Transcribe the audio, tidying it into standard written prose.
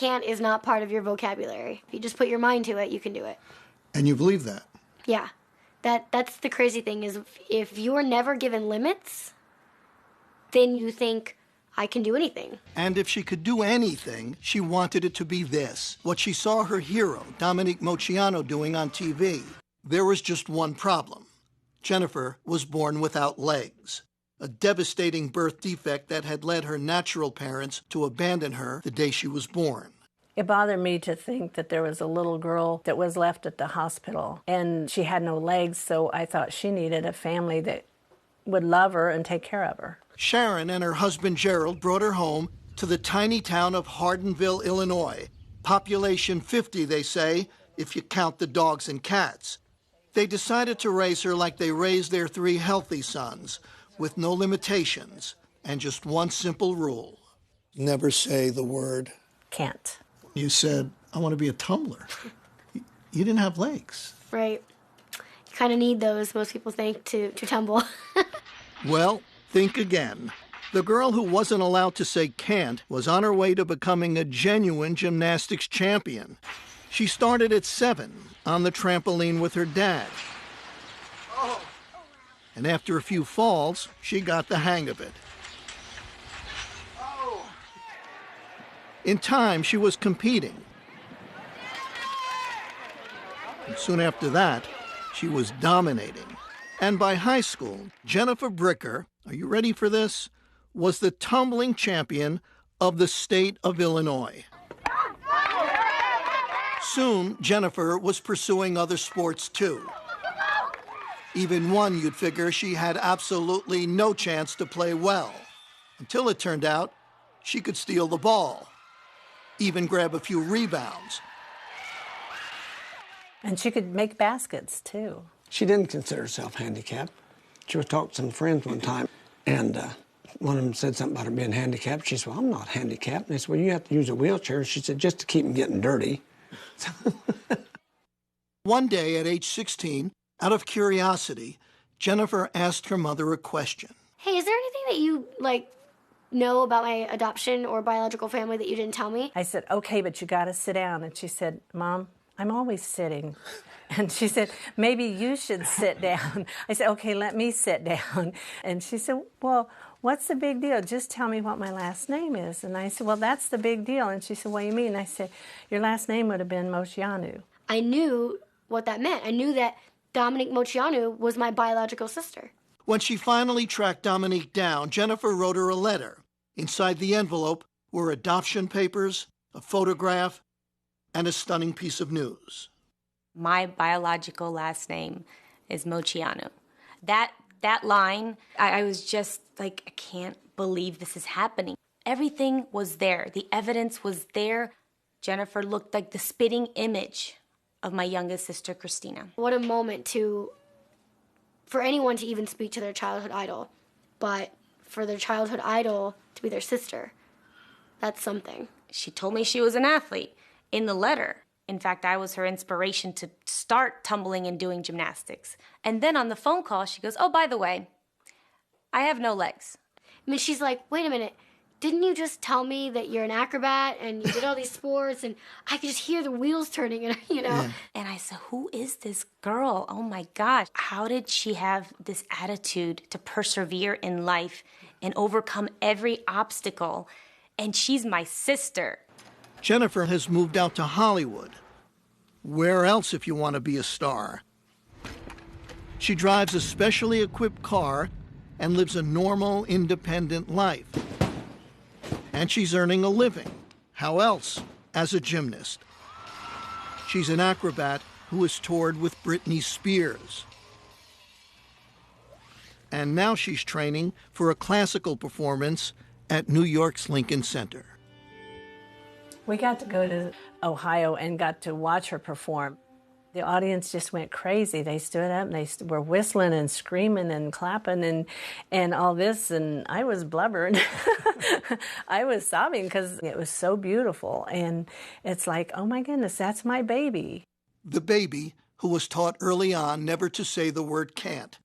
Can't is not part of your vocabulary. If you just put your mind to it, you can do it. And you believe that? Yeah. That's the crazy thing is if you're never given limits, then you think, I can do anything. And if she could do anything, she wanted it to be this, what she saw her hero, Dominique Moceanu, doing on TV. There was just one problem. Jennifer was born without legs, a devastating birth defect that had led her natural parents to abandon her the day she was born. It bothered me to think that there was a little girl that was left at the hospital, and she had no legs, so I thought she needed a family that would love her and take care of her. Sharon and her husband Gerald brought her home to the tiny town of Hardinville, Illinois. Population 50, they say, if you count the dogs and cats. They decided to raise her like they raised their 3 healthy sons, with no limitations and just one simple rule. Never say the word can't. You said, I want to be a tumbler. You didn't have legs. Right. You kind of need those, most people think, to tumble. Well, think again. The girl who wasn't allowed to say can't was on her way to becoming a genuine gymnastics champion. She started at 7 on the trampoline with her dad. And after a few falls, she got the hang of it. In time, she was competing. And soon after that, she was dominating. And by high school, Jennifer Bricker, are you ready for this, was the tumbling champion of the state of Illinois. Soon, Jennifer was pursuing other sports, too. Even one you'd figure she had absolutely no chance to play well, until it turned out she could steal the ball, even grab a few rebounds. And she could make baskets, too. She didn't consider herself handicapped. She was talking to some friends one time, and one of them said something about her being handicapped. She said, well, I'm not handicapped. And they said, well, you have to use a wheelchair. She said, just to keep them getting dirty. One day at age 16, out of curiosity, Jennifer asked her mother a question. Hey, is there anything that you, know about my adoption or biological family that you didn't tell me? I said, okay, but you got to sit down. And she said, Mom, I'm always sitting. And she said, maybe you should sit down. I said, okay, let me sit down. And she said, well, what's the big deal? Just tell me what my last name is. And I said, well, that's the big deal. And she said, what do you mean? And I said, your last name would have been Moceanu. I knew what that meant. I knew that Dominique Moceanu was my biological sister. When she finally tracked Dominique down, Jennifer wrote her a letter. Inside the envelope were adoption papers, a photograph, and a stunning piece of news. My biological last name is Moceanu. That line, I was just like, I can't believe this is happening. Everything was there. The evidence was there. Jennifer looked like the spitting image of my youngest sister, Christina. What a moment for anyone to even speak to their childhood idol, but for their childhood idol to be their sister, that's something. She told me she was an athlete in the letter. In fact, I was her inspiration to start tumbling and doing gymnastics. And then on the phone call, she goes, oh, by the way, I have no legs. I mean, she's like, wait a minute, didn't you just tell me that you're an acrobat and you did all these sports? And I could just hear the wheels turning, and Yeah. And I said, who is this girl? Oh, my gosh. How did she have this attitude to persevere in life and overcome every obstacle? And she's my sister. Jennifer has moved out to Hollywood. Where else if you want to be a star? She drives a specially equipped car and lives a normal, independent life. And she's earning a living. How else? As a gymnast. She's an acrobat who has toured with Britney Spears. And now she's training for a classical performance at New York's Lincoln Center. We got to go to Ohio and got to watch her perform. The audience just went crazy. They stood up and they were whistling and screaming and clapping and all this, and I was blubbering. I was sobbing because it was so beautiful. And it's like, oh my goodness, that's my baby. The baby who was taught early on never to say the word can't.